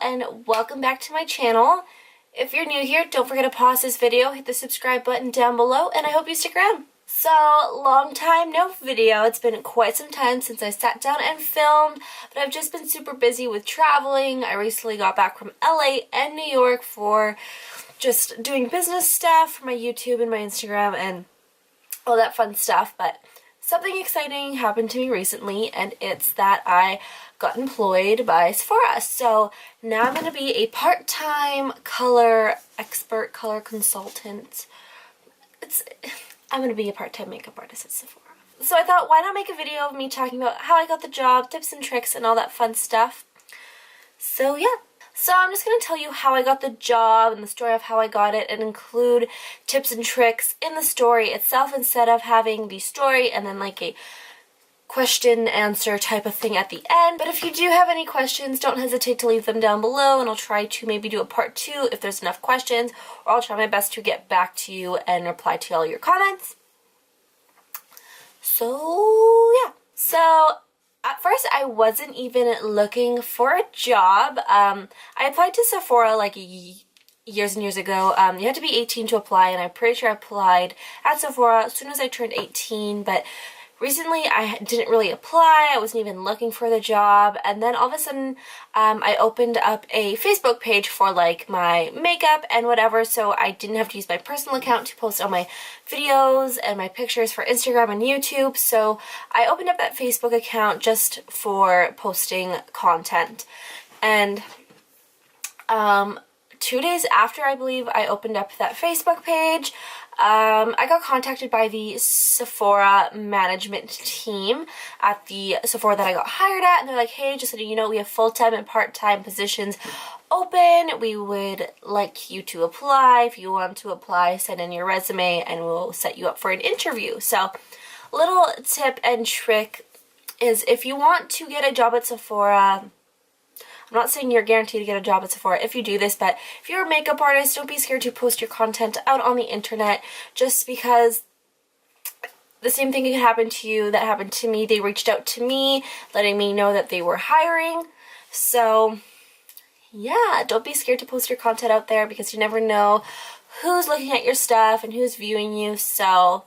and welcome back to my channel. If you're new here, don't forget to pause this video, hit the subscribe button down below, and I hope you stick around. So, long time no video. It's been quite some time since I sat down and filmed, but I've just been super busy with traveling. I recently got back from LA and New York for just doing business stuff for my YouTube and my Instagram and all that fun stuff, but something exciting happened to me recently, and it's that I got employed by Sephora. So now I'm going to be a part-time color expert, color consultant. I'm going to be a part-time makeup artist at Sephora. So I thought, why not make a video of me talking about how I got the job, tips and tricks, and all that fun stuff. So yeah. So I'm just going to tell you how I got the job and the story of how I got it, and include tips and tricks in the story itself instead of having the story and then like a question answer type of thing at the end. But if you do have any questions, don't hesitate to leave them down below, and I'll try to maybe do a part 2 if there's enough questions, or I'll try my best to get back to you and reply to all your comments. So yeah. So at first, I wasn't even looking for a job. I applied to Sephora like years and years ago. You had to be 18 to apply, and I'm pretty sure I applied at Sephora as soon as I turned 18, but recently I didn't really apply. I wasn't even looking for the job, and then all of a sudden I opened up a Facebook page for like my makeup and whatever, so I didn't have to use my personal account to post all my videos and my pictures for Instagram and YouTube. So I opened up that Facebook account just for posting content, and 2 days after, I believe, I opened up that Facebook page, I got contacted by the Sephora management team at the Sephora that I got hired at, and they're like, hey, just so you know, we have full-time and part-time positions open. We would like you to apply. If you want to apply, send in your resume and we'll set you up for an interview. So, little tip and trick is, if you want to get a job at Sephora, I'm not saying you're guaranteed to get a job at Sephora if you do this, but if you're a makeup artist, don't be scared to post your content out on the internet, just because the same thing can happen to you that happened to me. They reached out to me, letting me know that they were hiring. So yeah, don't be scared to post your content out there, because you never know who's looking at your stuff and who's viewing you. So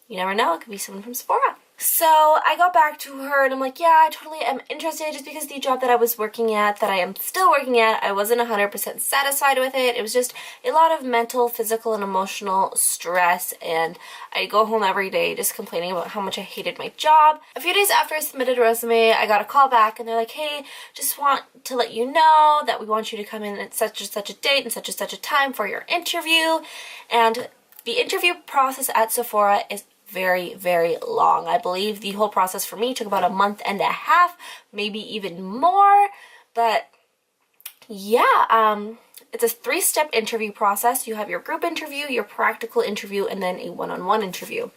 you never know, it could be someone from Sephora. So I got back to her and I'm like, yeah, I totally am interested, just because the job that I was working at, that I am still working at, I wasn't 100% satisfied with it. It was just a lot of mental, physical, and emotional stress, and I go home every day just complaining about how much I hated my job. A few days after I submitted a resume, I got a call back and they're like, hey, just want to let you know that we want you to come in at such and such a date and such a time for your interview. And the interview process at Sephora is very, very long. I believe the whole process for me took about a month and a half, maybe even more. But yeah, it's a 3-step interview process. You have your group interview, your practical interview, and then a one-on-one interview.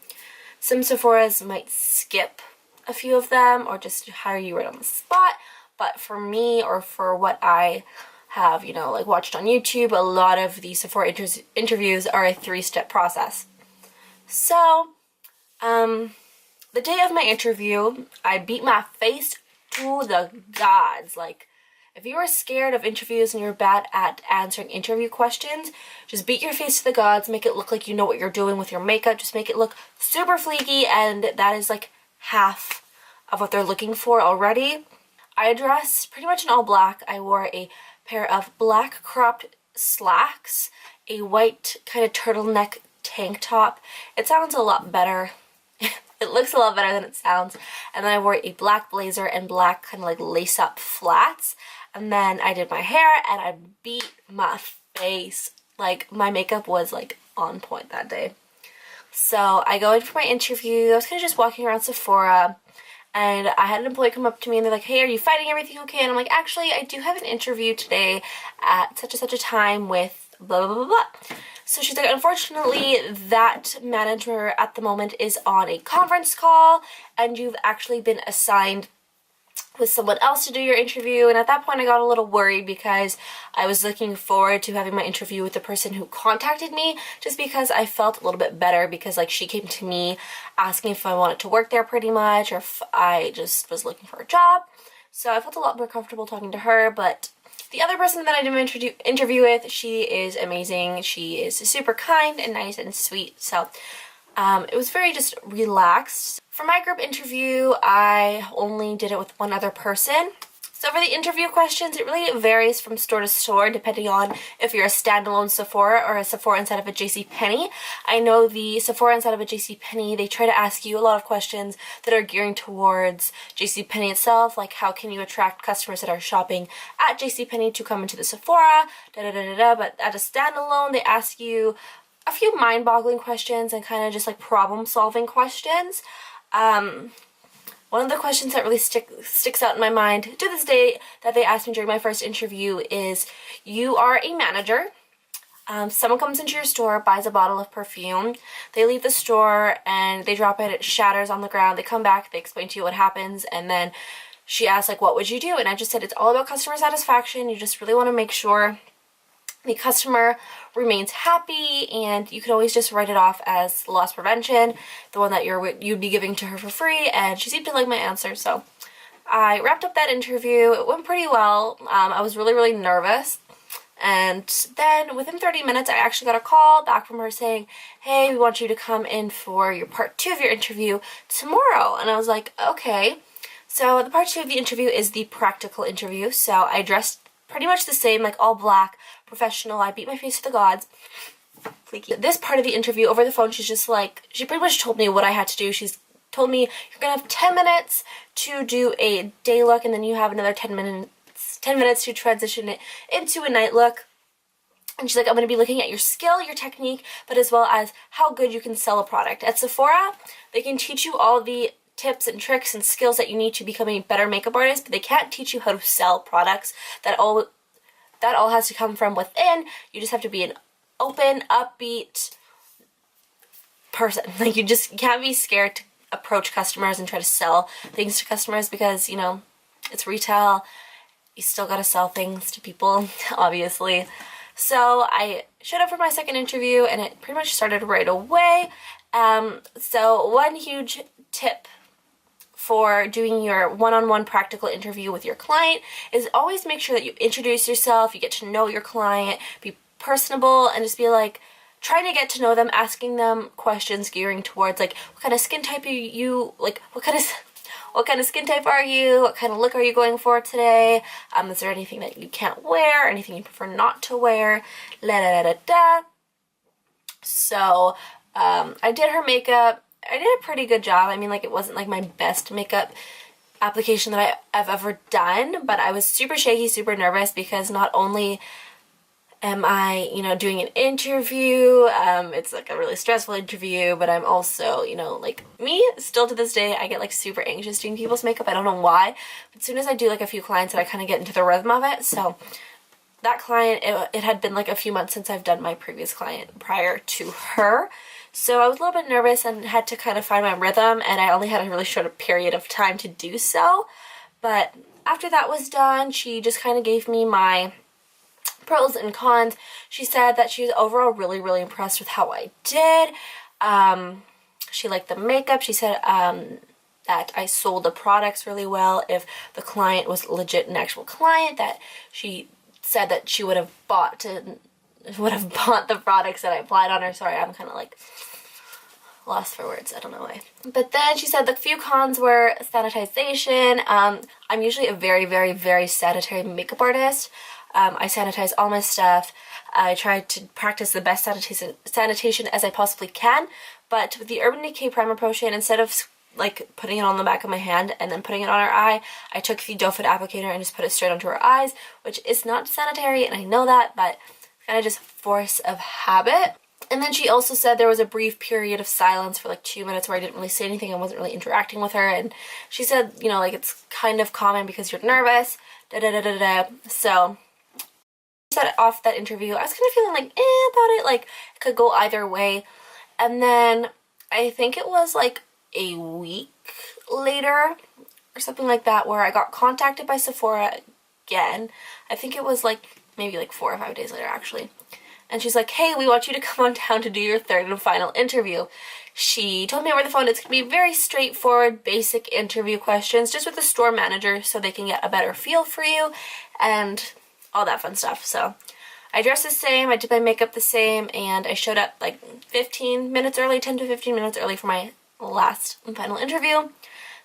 Some Sephoras might skip a few of them or just hire you right on the spot, but for me, or for what I have, you know, like watched on YouTube, a lot of the Sephora interviews are a 3-step process. So the day of my interview, I beat my face to the gods. Like, if you are scared of interviews and you're bad at answering interview questions, just beat your face to the gods, make it look like you know what you're doing with your makeup, just make it look super fleeky, and that is like half of what they're looking for already. I dressed pretty much in all black. I wore a pair of black cropped slacks, a white kind of turtleneck tank top. It sounds a lot better. It looks a lot better than it sounds. And then I wore a black blazer and black kind of like lace up flats. And then I did my hair and I beat my face. Like, my makeup was like on point that day. So I go in for my interview. I was kind of just walking around Sephora, and I had an employee come up to me and they're like, hey, are you finding everything okay? And I'm like, actually, I do have an interview today at such and such a time with blah, blah, blah, blah. So she's like, unfortunately, that manager at the moment is on a conference call, and you've actually been assigned with someone else to do your interview. And at that point, I got a little worried, because I was looking forward to having my interview with the person who contacted me, just because I felt a little bit better, because like she came to me asking if I wanted to work there pretty much, or if I just was looking for a job. So I felt a lot more comfortable talking to her. But the other person that I did an interview with, she is amazing. She is super kind and nice and sweet. So it was very just relaxed. For my group interview, I only did it with one other person. So for the interview questions, it really varies from store to store depending on if you're a standalone Sephora or a Sephora inside of a JCPenney. I know the Sephora inside of a JCPenney, they try to ask you a lot of questions that are gearing towards JCPenney itself, like how can you attract customers that are shopping at JCPenney to come into the Sephora, but at a standalone, they ask you a few mind-boggling questions and kind of just like problem-solving questions. One of the questions that really sticks out in my mind to this day that they asked me during my first interview is, you are a manager. Someone comes into your store, buys a bottle of perfume. They leave the store and they drop it. It shatters on the ground. They come back. They explain to you what happens. And then she asks, like, what would you do? And I just said, it's all about customer satisfaction. You just really want to make sure the customer remains happy, and you can always just write it off as loss prevention, the one that you'd be giving to her for free. And she seemed to like my answer, so I wrapped up that interview. It went pretty well. I was really nervous, and then within 30 minutes I actually got a call back from her saying, hey, we want you to come in for your part 2 of your interview tomorrow. And I was like, okay. So the part 2 of the interview is the practical interview. So I dressed pretty much the same, like all black, professional. I beat my face to the gods. Freaky. This part of the interview over the phone, she's just like, she pretty much told me what I had to do. She's told me, you're gonna have 10 minutes to do a day look, and then you have another 10 minutes to transition it into a night look. And she's like, I'm going to be looking at your skill, your technique, but as well as how good you can sell a product. At Sephora, they can teach you all the tips and tricks and skills that you need to become a better makeup artist, but they can't teach you how to sell products. That all has to come from within. You just have to be an open, upbeat person. Like, you just can't be scared to approach customers and try to sell things to customers, because, you know, it's retail. You still gotta sell things to people, obviously. So I showed up for my second interview, and it pretty much started right away. So one huge tip for doing your one-on-one practical interview with your client is always make sure that you introduce yourself, you get to know your client, be personable, and just be like, trying to get to know them, asking them questions gearing towards like, what kind of skin type are you, like what kind of skin type are you, what kind of look are you going for today, is there anything that you can't wear, anything you prefer not to wear, So I did her makeup. I did a pretty good job. I mean, like, it wasn't like my best makeup application that I've ever done, but I was super shaky, super nervous, because not only am I, you know, doing an interview, it's like a really stressful interview, but I'm also, you know, like, me, still to this day, I get like super anxious doing people's makeup. I don't know why, but as soon as I do like a few clients, that I kind of get into the rhythm of it. So that client, it had been like a few months since I've done my previous client prior to her. So I was a little bit nervous and had to kind of find my rhythm, and I only had a really short period of time to do so. But after that was done, she just kind of gave me my pros and cons. She said that she was overall really impressed with how I did. She liked the makeup. She said that I sold the products really well. If the client was legit an actual client, that she said that she would have bought the products that I applied on her. Sorry, I'm kind of like lost for words. I don't know why. But then she said the few cons were sanitization. I'm usually a very sanitary makeup artist. I sanitize all my stuff. I try to practice the best sanitation as I possibly can. But with the Urban Decay Primer Potion, instead of like putting it on the back of my hand and then putting it on her eye, I took the doe foot applicator and just put it straight onto her eyes, which is not sanitary, and I know that, but kind of just force of habit. And then she also said there was a brief period of silence for like 2 minutes where I didn't really say anything. I wasn't really interacting with her, and she said, you know, like, it's kind of common because you're nervous, So set off that interview. I was kind of feeling like about it, like it could go either way. And then I think it was like a week later or something like that where I got contacted by Sephora again. I think it was like maybe like 4 or 5 days later actually. And she's like, hey, we want you to come on down to do your third and final interview. She told me over the phone it's going to be very straightforward, basic interview questions just with the store manager so they can get a better feel for you. And all that fun stuff. So I dressed the same, I did my makeup the same, and I showed up like 15 minutes early, 10 to 15 minutes early for my last and final interview.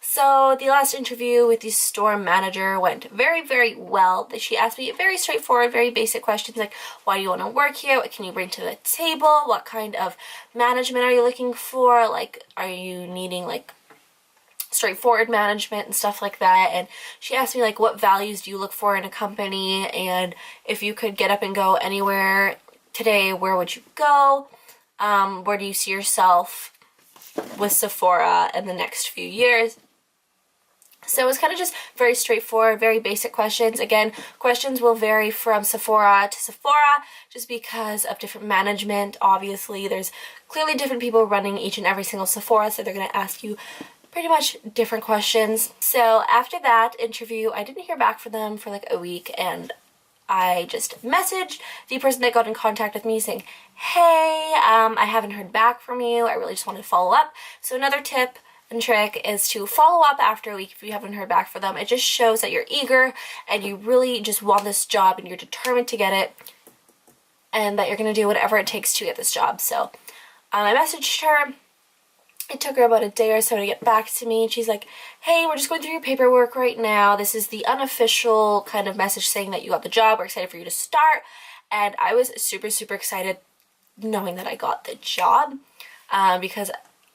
So the last interview with the store manager went very, very well. She asked me very straightforward, very basic questions like, why do you want to work here? What can you bring to the table? What kind of management are you looking for? Like, are you needing like straightforward management and stuff like that? And she asked me like, what values do you look for in a company? And if you could get up and go anywhere today, where would you go? Where do you see yourself with Sephora in the next few years? So it was kind of just very straightforward, very basic questions. Again, questions will vary from Sephora to Sephora just because of different management. Obviously, there's clearly different people running each and every single Sephora, so they're going to ask you pretty much different questions. So after that interview, I didn't hear back from them for like a week, and I just messaged the person that got in contact with me saying, hey, I haven't heard back from you. I really just wanted to follow up. So another tip and trick is to follow up after a week if you haven't heard back from them. It just shows that you're eager and you really just want this job and you're determined to get it and that you're going to do whatever it takes to get this job. So I messaged her. It took her about a day or so to get back to me. She's like, hey, we're just going through your paperwork right now. This is the unofficial kind of message saying that you got the job. We're excited for you to start. And I was super, super excited knowing that I got the job because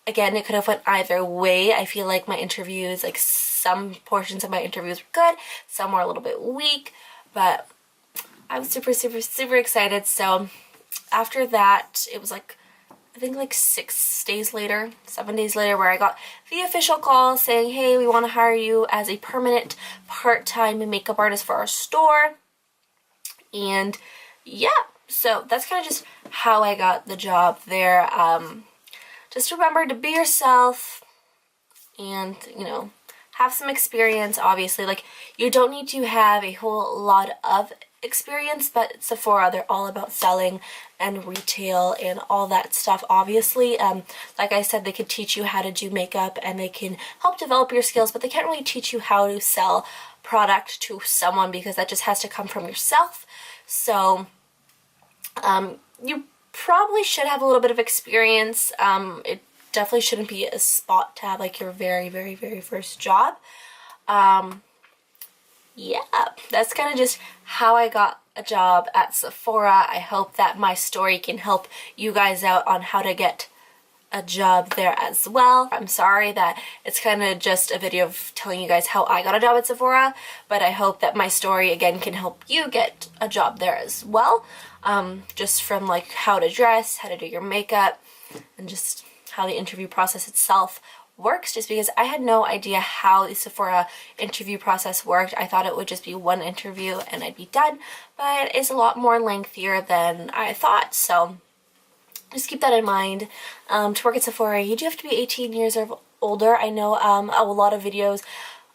again, it could have went either way. I feel like my interviews, like some portions of my interviews were good, some were a little bit weak, but I was super, super, super excited. So after that, it was like, I think like 7 days later, where I got the official call saying, hey, we want to hire you as a permanent part-time makeup artist for our store. And yeah, so that's kind of just how I got the job there. Just remember to be yourself and, you know, have some experience, obviously. Like, you don't need to have a whole lot of experience, but Sephora, they're all about selling and retail and all that stuff, obviously. Like I said, they could teach you how to do makeup and they can help develop your skills, but they can't really teach you how to sell product to someone because that just has to come from yourself. So, you probably should have a little bit of experience. It definitely shouldn't be a spot to have like your very, very, very first job. Yeah, that's kind of just how I got a job at Sephora. I hope that my story can help you guys out on how to get a job there as well. I'm sorry that it's kind of just a video of telling you guys how I got a job at Sephora, but I hope that my story again can help you get a job there as well. Just from like how to dress, how to do your makeup, and just how the interview process itself works, just because I had no idea how the Sephora interview process worked. I thought it would just be one interview and I'd be done, but it's a lot more lengthier than I thought. So just keep that in mind. To work at Sephora, you do have to be 18 years or older. I know a lot of videos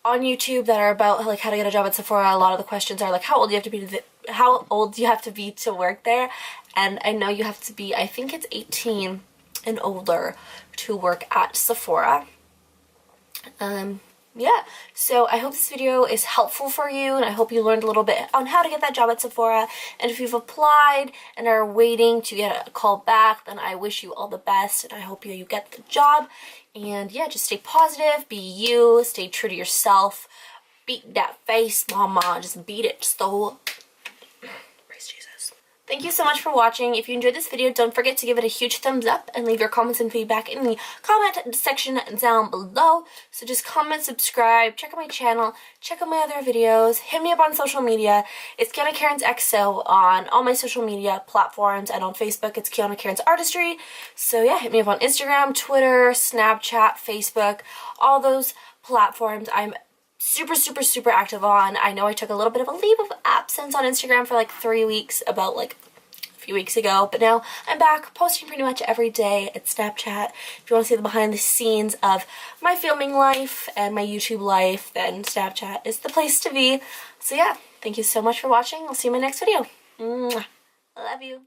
on YouTube that are about like how to get a job at Sephora. A lot of the questions are like, how old do you have to be to work there? And I know you have to be, I think it's 18 and older to work at Sephora. Yeah, so I hope this video is helpful for you, and I hope you learned a little bit on how to get that job at Sephora. And if you've applied and are waiting to get a call back, then I wish you all the best, and I hope you get the job. And yeah, just stay positive, be you, stay true to yourself, beat that face, mama, just beat it. So, praise Jesus. Thank you so much for watching. If you enjoyed this video, don't forget to give it a huge thumbs up and leave your comments and feedback in the comment section down below. So just comment, subscribe, check out my channel, check out my other videos, hit me up on social media. It's KianaCairnsxo on all my social media platforms, and on Facebook it's Kiana Cairns Artistry. So yeah, hit me up on Instagram, Twitter, Snapchat, Facebook, all those platforms. I'm super, super, super active on. I know I took a little bit of a leave of absence on Instagram for like 3 weeks, about like a few weeks ago, but now I'm back posting pretty much every day at Snapchat. If you want to see the behind the scenes of my filming life and my YouTube life, then Snapchat is the place to be. So yeah, thank you so much for watching. I'll see you in my next video. Mwah. I love you.